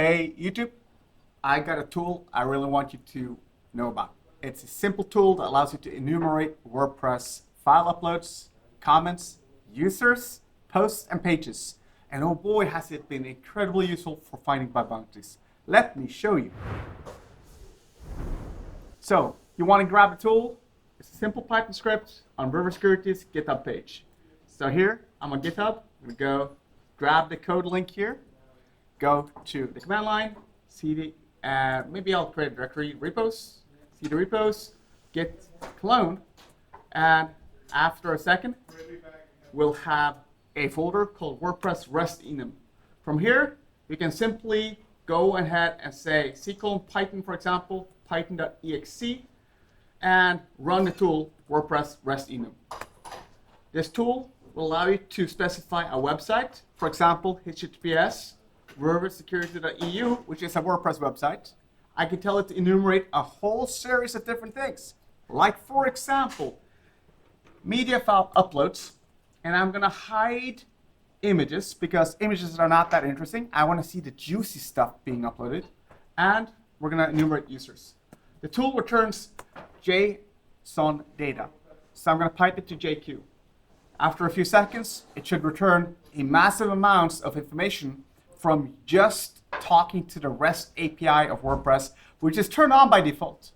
Hey YouTube, I got a tool I really want you to know about. It's a simple tool that allows you to enumerate WordPress file uploads, comments, users, posts, and pages. And oh boy, has it been incredibly useful for finding bug bounties. Let me show you. So you want to grab the tool. It's a simple Python script on River Security's GitHub page. So here, I'm on GitHub. I'm going to go grab the code link here, go to the command line, cd, maybe I'll create a directory, repos, cd repos, git clone, and after a second, we'll have a folder called WordPress REST enum. From here, you can simply go ahead and say Python, for example, python.exe, and run the tool WordPress REST enum. This tool will allow you to specify a website, for example, https riversecurity.eu, which is a WordPress website. I can tell it to enumerate a whole series of different things, like for example, media file uploads, and I'm going to hide images because images are not that interesting. I want to see the juicy stuff being uploaded, and we're going to enumerate users. The tool returns JSON data, so I'm going to pipe it to JQ. After a few seconds, it should return a massive amounts of information from just talking to the REST API of WordPress, which is turned on by default.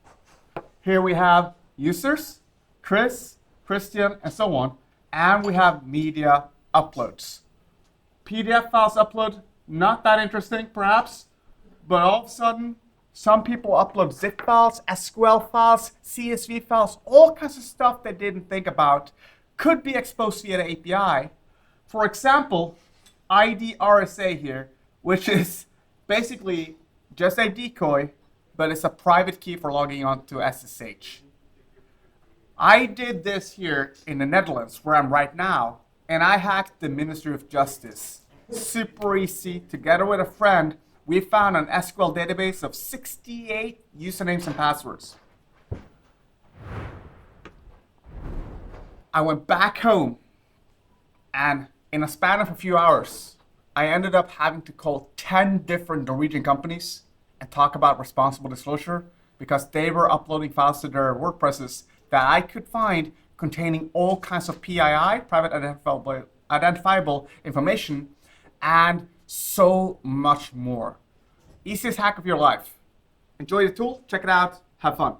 Here we have users, Chris, Christian, and so on, and we have media uploads. PDF files upload, not that interesting perhaps, but all of a sudden, some people upload zip files, SQL files, CSV files, all kinds of stuff they didn't think about could be exposed via the API. For example, ID RSA here, which is basically just a decoy, but it's a private key for logging on to SSH. I did this here in the Netherlands, where I'm right now, and I hacked the Ministry of Justice. Super easy. Together with a friend, we found an SQL database of 68 usernames and passwords. I went back home, and in a span of a few hours, I ended up having to call 10 different Norwegian companies and talk about responsible disclosure because they were uploading files to their WordPresses that I could find containing all kinds of PII, private identifiable information, and so much more. Easiest hack of your life. Enjoy the tool, check it out, have fun.